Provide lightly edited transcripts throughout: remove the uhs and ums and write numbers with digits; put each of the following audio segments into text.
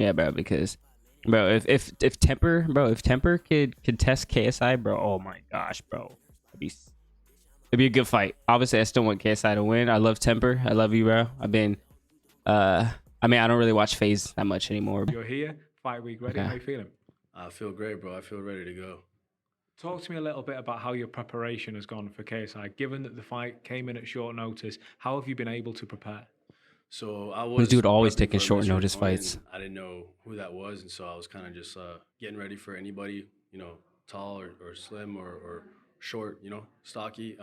Yeah, bro. Because, bro, if Temper, bro, if Temper could test KSI, bro, oh my gosh, bro, it'd be a good fight. Obviously, I still want KSI to win. I love Temper. I love you, bro. I've been, I mean, I don't really watch FaZe that much anymore. You're here, fight week ready. Okay. How you feeling? I feel great, bro. I feel ready to go. Talk to me a little bit about how your preparation has gone for KSI. Given that the fight came in at short notice, how have you been able to prepare? So I This was dude always prepping taking for a short mystery notice opponent, fights. and I didn't know who that was, and so I was kind of just getting ready for anybody, tall or slim or short, stocky.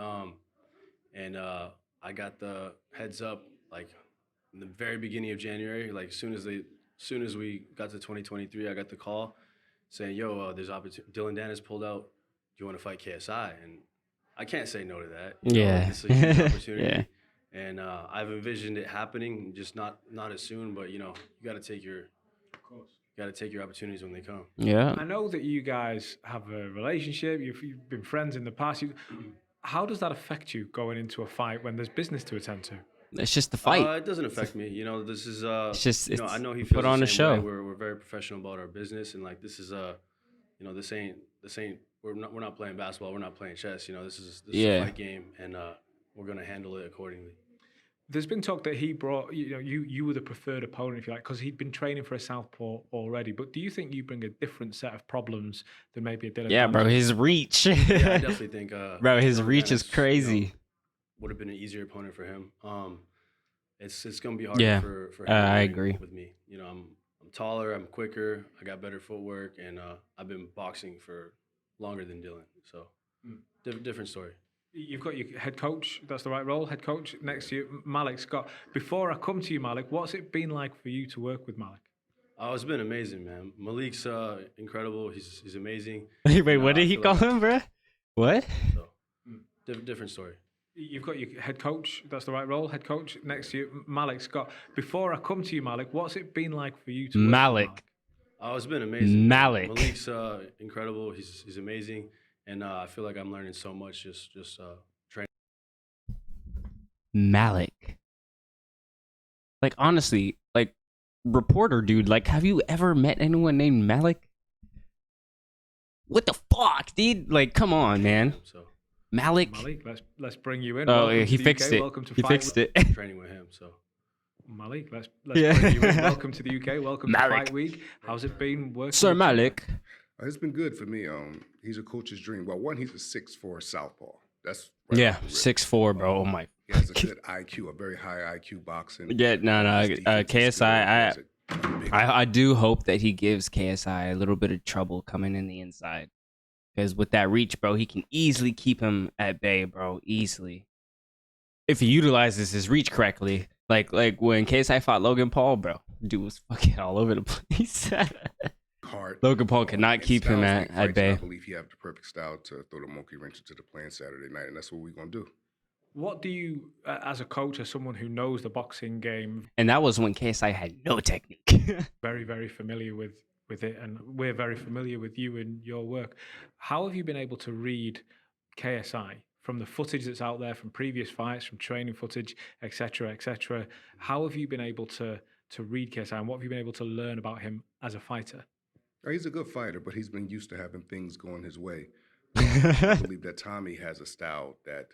And I got the heads up like in the very beginning of January, like soon as we got to 2023, I got the call saying, "Yo, there's opportunity. Dillon Danis pulled out. Do you want to fight KSI?" And I can't say no to that. Yeah. This is a huge opportunity. Yeah. And I've envisioned it happening, just not as soon. But you got to take your opportunities when they come. Yeah. I know that you guys have a relationship. You've been friends in the past. How does that affect you going into a fight when there's business to attend to? It's just the fight. It doesn't affect me. This is It's just I know he put feels on the a same show. way. We're very professional about our business, and like this is this ain't we're not playing basketball. We're not playing chess. This is a fight game, and we're gonna handle it accordingly. There's been talk that he brought, you were the preferred opponent, if you like, because he'd been training for a southpaw already. But do you think you bring a different set of problems than maybe a Dillon? Yeah, bro, his reach. Yeah, I definitely think. Bro, his Dillon reach is Danis, crazy. would have been an easier opponent for him. It's gonna be hard Yeah, for him. I to agree. with me. I'm taller, I'm quicker, I got better footwork, and I've been boxing for longer than Dillon. So different story. You've got your head coach, that's the right role, head coach next to you, Malik Scott. Before I come to you, Malik, what's it been like for you to work with Malik? Oh, it's been amazing, man. Malik's incredible. He's amazing. Wait, And, what did he feel call like him, bro? What? So different story. You've got your head coach, that's the right role, head coach next to you, Malik Scott. Before I come to you, Malik, what's it been like for you to work with Malik? Oh, it's been amazing. Malik. Malik's incredible. He's amazing, and I feel like I'm learning so much just training. Malik. Like, honestly, like, reporter dude, like, have you ever met anyone named Malik? What the fuck, dude? Like, come on, man. So Malik. Malik, let's bring you in. Oh, Welcome yeah, he to the fixed UK. it. Welcome to He Fight fixed it. training with him. So Malik, let's Yeah. bring you in. Welcome to the UK. Welcome to Malik. Fight Week. How's it been working? Sir with Malik. It's been good for me. He's a coach's dream. Well, one, he's a 6'4" southpaw. That's Yeah, off the rip. 6'4", bro. Oh my. He has a good IQ, a very high IQ boxing. Yeah, no. His defense is KSI, good. He has a big- I do hope that he gives KSI a little bit of trouble coming in the inside. Because with that reach, bro, he can easily keep him at bay, bro. Easily. If he utilizes his reach correctly. Like when KSI fought Logan Paul, bro. Dude was fucking all over the place. hard. Logan Paul could not And keep him styles at make fights, and bay. I believe he has the perfect style to throw the monkey wrench into the plan Saturday night, and that's what we're going to do. What do you, as a coach, as someone who knows the boxing game, And that was when KSI had no technique. very, very familiar with it, and we're very familiar with you and your work. How have you been able to read KSI from the footage that's out there, from previous fights, from training footage, etc., etc.? How have you been able to read KSI, and what have you been able to learn about him as a fighter? He's a good fighter, but he's been used to having things going his way. I believe that Tommy has a style that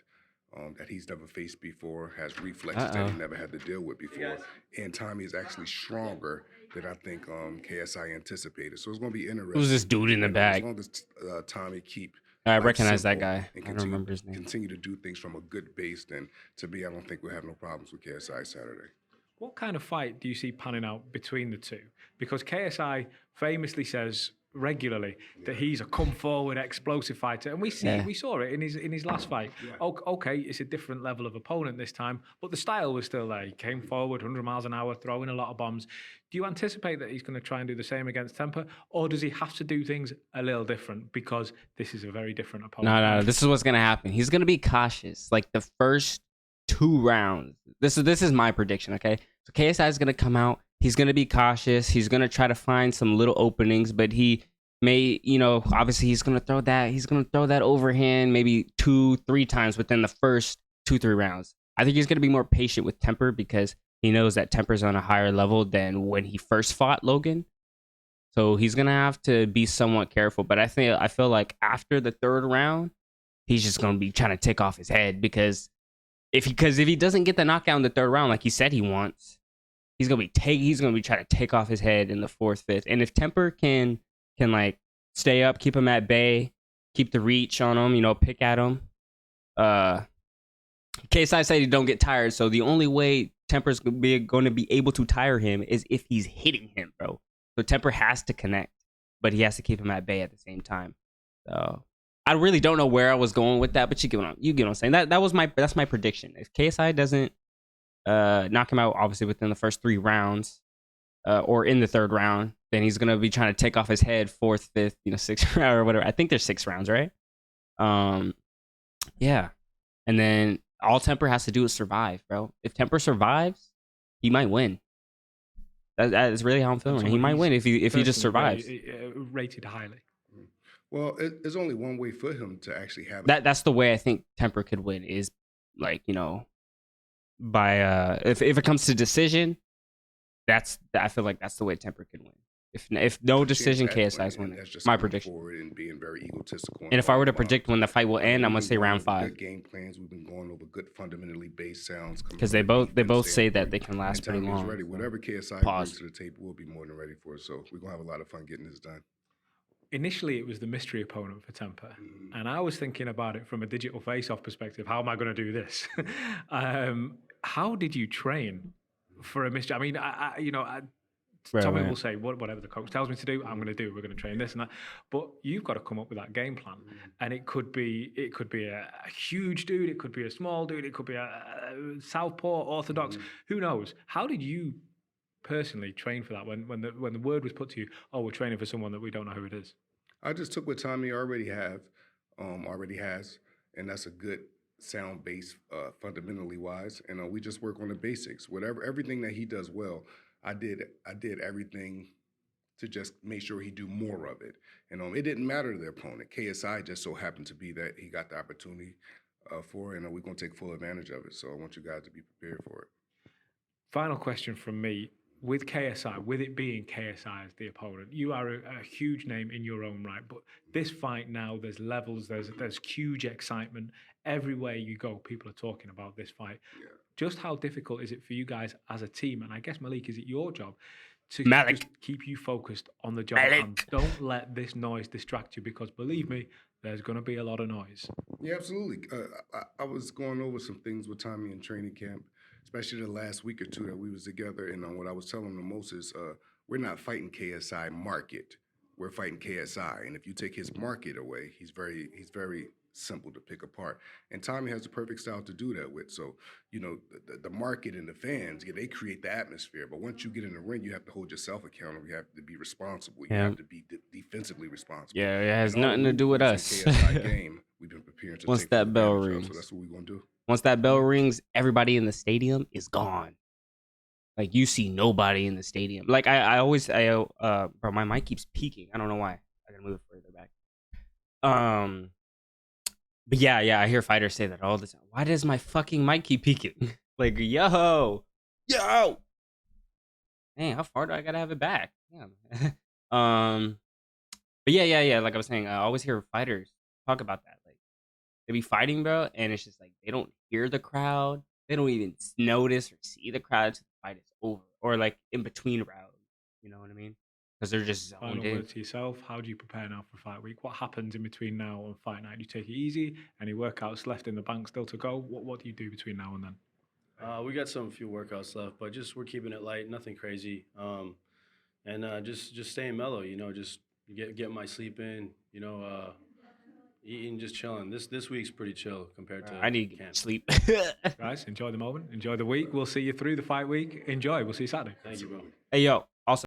he's never faced before, has reflexes that he never had to deal with before. And Tommy is actually stronger than I think KSI anticipated. So it's going to be interesting. Who's this dude in the And back? As long as Tommy keep I life recognize that simple guy. and I don't remember his name. continue to do things from a good base, then to me, I don't think we'll have no problems with KSI Saturday. What kind of fight do you see panning out between the two? Because KSI famously says regularly that he's a come forward explosive fighter, and we saw it in his last fight. Okay, it's a different level of opponent this time, but the style was still there. He came forward 100 miles an hour, throwing a lot of bombs. Do you anticipate that he's going to try and do the same against Temper, or does he have to do things a little different because this is a very different opponent? No. This is what's gonna happen. He's gonna be cautious. Like the first 2 rounds. This is my prediction. Okay, so KSI is gonna come out. He's gonna be cautious. He's gonna try to find some little openings, but he may, obviously he's gonna throw that. He's gonna throw that overhand maybe 2-3 times within the first 2-3 rounds. I think he's gonna be more patient with Temper because he knows that Temper's on a higher level than when he first fought Logan. So he's gonna have to be somewhat careful. But I feel like after the third round, he's just gonna be trying to take off his head because if he doesn't get the knockout in the third round like he said he wants, he's gonna be trying to take off his head in the fourth, fifth. And if Temper can like stay up, keep him at bay, keep the reach on him, pick at him. KSI said he don't get tired, so the only way Temper's going to be able to tire him is if he's hitting him, bro. So Temper has to connect, but he has to keep him at bay at the same time. So I really don't know where I was going with that, but you get what I'm saying. That's my prediction. If KSI doesn't knock him out, obviously within the first 3 rounds, or in the third round, then he's gonna be trying to take off his head fourth, fifth, 6th round or whatever. I think there's 6 rounds, right? Yeah, and then all Temper has to do is survive, bro. If Temper survives, he might win. That is really how I'm feeling. He might win if he just survives. Rated highly. Well, there's only one way for him to actually have that. That's the way I think Temper could win is like by if it comes to decision. I feel like that's the way Temper could win. If no decision, KSI's winning. My prediction. And being very egotistical. And if I were to predict when the fight will end, I'm gonna say round 5. Good game plans. We've been going over good fundamentally based sounds. Because they both say that they can last pretty long. Ready. Whatever KSI brings to the table, we'll be more than ready for it. So we're gonna have a lot of fun getting this done. Initially, it was the mystery opponent for Temper, and I was thinking about it from a digital face-off perspective. How am I going to do this? How did you train for a mystery? I mean, Tommy will say, whatever the coach tells me to do, I'm going to do. We're going to train this and that. But you've got to come up with that game plan. And it could be a huge dude. It could be a small dude. It could be a southpaw, orthodox. Who knows? How did you personally train for that when the word was put to you, oh, we're training for someone that we don't know who it is? I just took what Tommy already has, and that's a good sound base, fundamentally wise. And we just work on the basics. Everything that he does well, I did everything to just make sure he do more of it. And it didn't matter to the opponent. KSI just so happened to be that he got the opportunity for it, and we're going to take full advantage of it. So I want you guys to be prepared for it. Final question from me. With KSI, with it being KSI as the opponent, you are a huge name in your own right. But this fight now, there's levels, there's huge excitement. Everywhere you go, people are talking about this fight. Yeah. Just how difficult is it for you guys as a team? And I guess, Malik, is it your job to just keep you focused on the job and don't let this noise distract you? Because believe me, there's going to be a lot of noise. Yeah, absolutely. I was going over some things with Tommy in training camp, especially the last week or two that we was together. And what I was telling him the most is we're not fighting KSI market. We're fighting KSI. And if you take his market away, he's very simple to pick apart. And Tommy has the perfect style to do that with. So, the market and the fans, they create the atmosphere. But once you get in the ring, you have to hold yourself accountable. You have to be responsible. You have to be defensively responsible. Yeah, it has nothing to do with us. KSI game, we've been preparing to Once take that bell rings. So that's what we're going to do. Once that bell rings, everybody in the stadium is gone. Like, you see nobody in the stadium. Like, I always, bro, my mic keeps peaking. I don't know why. I gotta move it further back. But yeah, I hear fighters say that all the time. Why does my fucking mic keep peaking? Like, yo. Man, how far do I gotta have it back? Yeah. But yeah. Like I was saying, I always hear fighters talk about that. Like, they be fighting, bro, and it's just like they don't hear the crowd. They don't even notice or see the crowd until the fight is over, or like in between rounds. You know what I mean? Because they're just zoned Final in. word to yourself. How do you prepare now for fight week? What happens in between now and fight night? Do you take it easy? Any workouts left in the bank still to go? What do you do between now and then? We got few workouts left, but we're keeping it light, nothing crazy, and just staying mellow. Just get my sleep in. Eating, just chilling. This week's pretty chill compared to. I need camp. sleep. Guys, enjoy the moment. Enjoy the week. We'll see you through the fight week. Enjoy. We'll see you Saturday. Thank you, bro. Hey, yo.